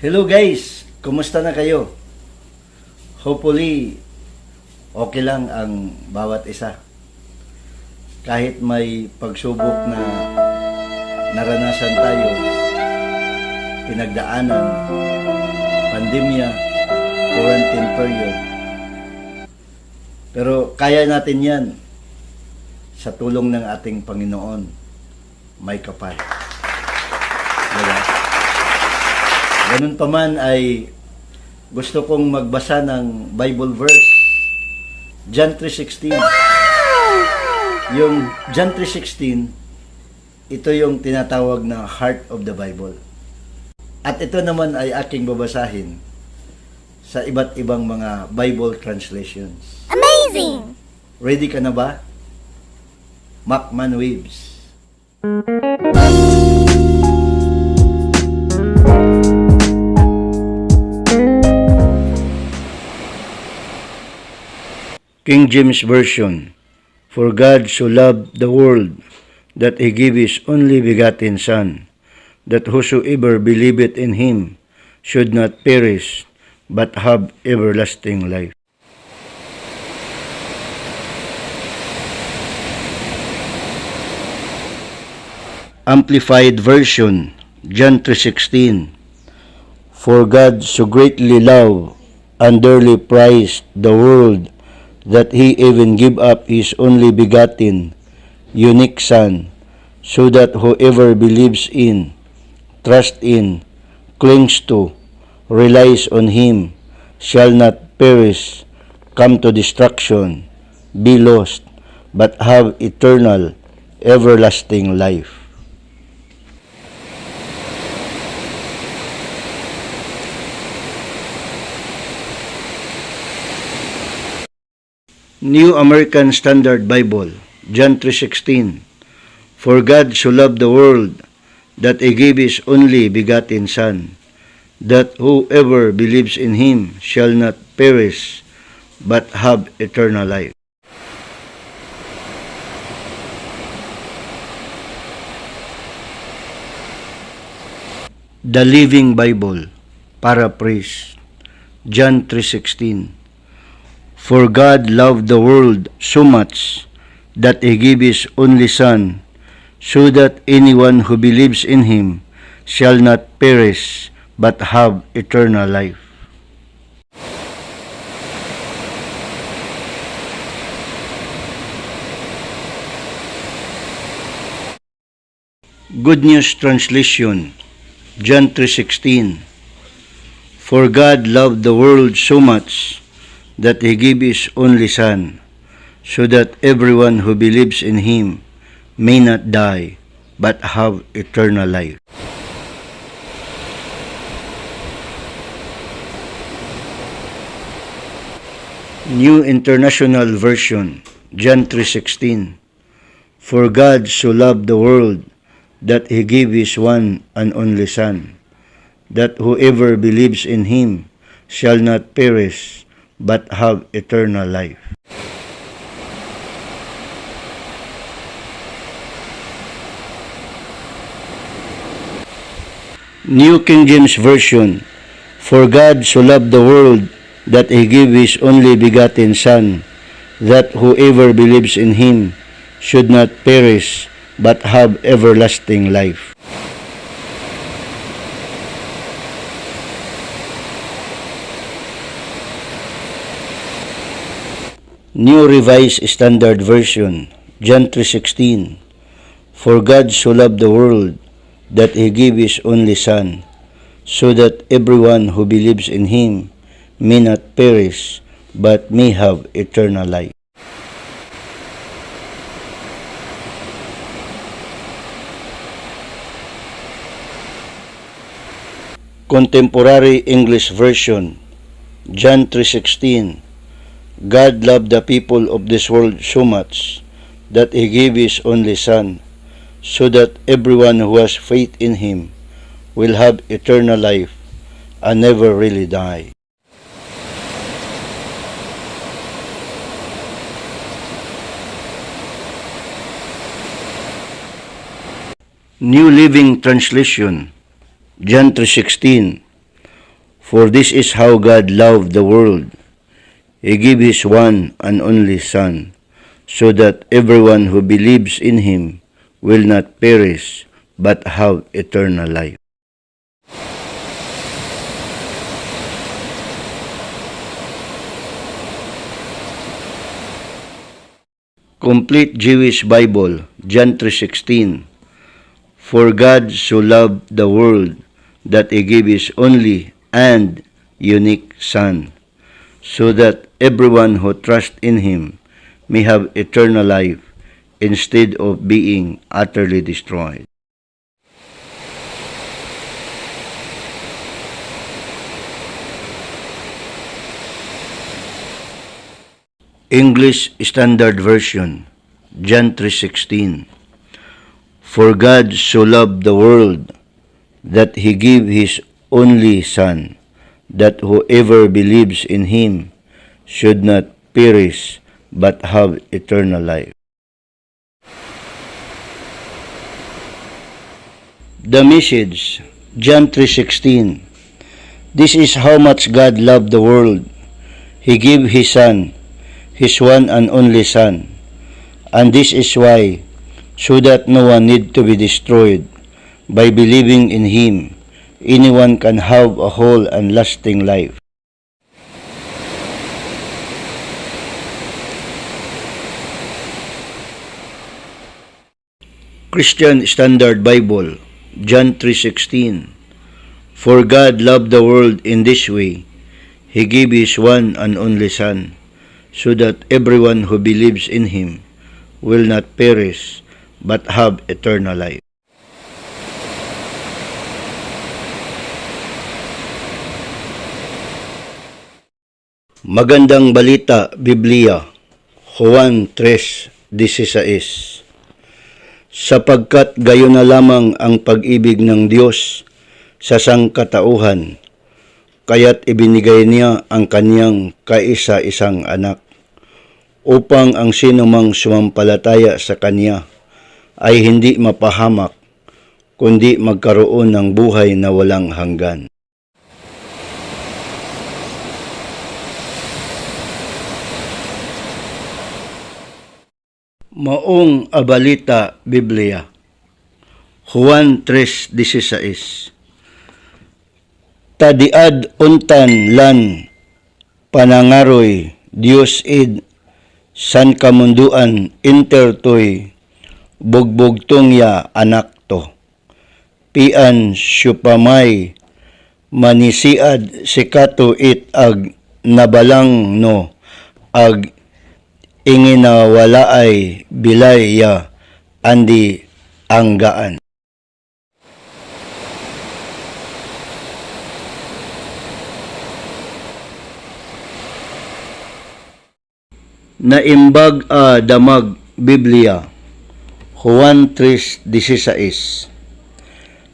Hello guys, kumusta na kayo? Hopefully, okay lang ang bawat isa. Kahit may pagsubok na naranasan tayo, pinagdaanan, pandemya, quarantine period. Pero kaya natin yan sa tulong ng ating Panginoon, may kapal. Diba? Ganun pa man ay gusto kong magbasa ng Bible verse. John 3:16. Yung John 3:16, ito yung tinatawag na heart of the Bible. At ito naman ay aking babasahin sa iba't ibang mga Bible translations. Amazing! Ready ka na ba? Macman Waves. King James Version. For God so loved the world that He gave His only begotten Son, that whosoever believeth in Him should not perish, but have everlasting life. Amplified Version, John 3:16. For God so greatly loved and dearly prized the world that He even gave up His only begotten, unique Son, so that whoever believes in, trusts in, clings to, relies on Him, shall not perish, come to destruction, be lost, but have eternal, everlasting life. New American Standard Bible, John 3:16. For God so loved the world that He gave His only begotten Son, that whoever believes in Him shall not perish, but have eternal life. The Living Bible, Paraphrase, John 3:16. For God loved the world so much that He gave His only Son, so that anyone who believes in Him shall not perish, but have eternal life. Good News Translation, John 3:16. For God loved the world so much that He gave His only Son, so that everyone who believes in Him may not die, but have eternal life. New International Version, John 3:16. For God so loved the world that He gave His one and only Son, that whoever believes in Him shall not perish, but have eternal life. New King James Version. For God so loved the world that He gave His only begotten Son, that whoever believes in Him should not perish, but have everlasting life. New Revised Standard Version, John 3:16. For God so loved the world that He gave His only Son, so that everyone who believes in Him may not perish, but may have eternal life. Contemporary English Version, John 3:16. God loved the people of this world so much that He gave His only Son, so that everyone who has faith in Him will have eternal life and never really die. New Living Translation, John 3:16. For this is how God loved the world. He gave His one and only Son, so that everyone who believes in Him will not perish, but have eternal life. Complete Jewish Bible, John 3:16. For God so loved the world that He gave His only and unique Son, so that everyone who trusts in Him may have eternal life instead of being utterly destroyed. English Standard Version, John 3:16. For God so loved the world that He gave His only Son, that whoever believes in Him should not perish but have eternal life. The Message, John 3:16. This is how much God loved the world. He gave His Son, His one and only Son, and this is why, so that no one need to be destroyed. By believing in Him, anyone can have a whole and lasting life. Christian Standard Bible, John 3:16. For God loved the world in this way, He gave His one and only Son, so that everyone who believes in Him will not perish, but have eternal life. Magandang Balita, Biblia, Juan 3:16. Sapagkat gayon na lamang ang pag-ibig ng Diyos sa sangkatauhan, kaya't ibinigay niya ang kaniyang kaisa-isang anak, upang ang sinumang sumampalataya sa Kanya ay hindi mapahamak, kundi magkaroon ng buhay na walang hanggan. Maong Abalita, Biblia, Juan 3:16. Tadiad untan lan panangaroy Dios id san kamunduan intertoy bugbugtong ya anak to. Pian syupamay manisiad sikato it ag nabalang no ag inginawalaay bilay ya andi anggaan. Naimbag a damag Biblia, Juan 3:16.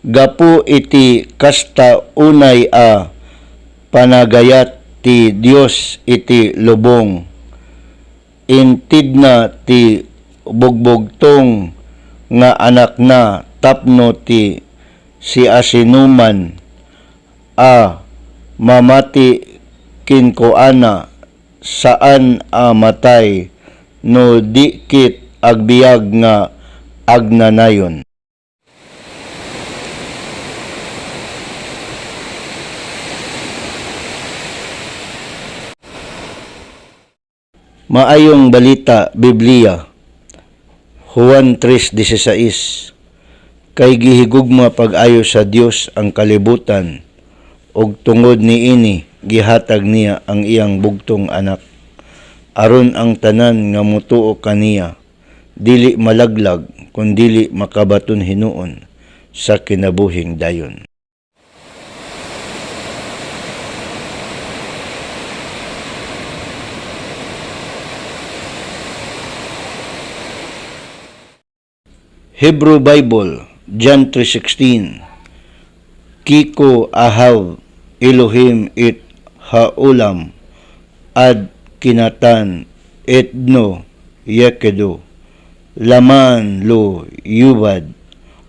Gapu iti kasta unay a panagayat ti Dios iti lubong, intid na ti bugbugtong nga anak na tapno ti si asinuman a mamati kinkoana saan a matay no di kit agbiag nga agnanayon. Maayong Balita, Biblia, Juan 3:16. Kay gihigugma pag-ayo sa Dios ang kalibutan, og tungod niini gihatag niya ang iyang bugtong anak, aron ang tanan nga motuo kaniya dili malaglag kundili makabaton hinuon sa kinabuhing dayon. Hebrew Bible, John 3:16. Kiko ahav Elohim it haulam ad kinatan etno yekedo laman lo yubad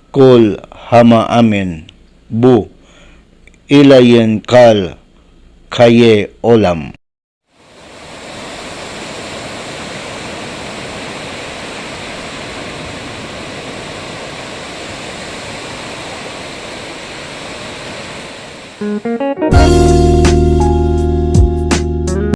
kol hama amen bu ilayen kal Kaye Olam.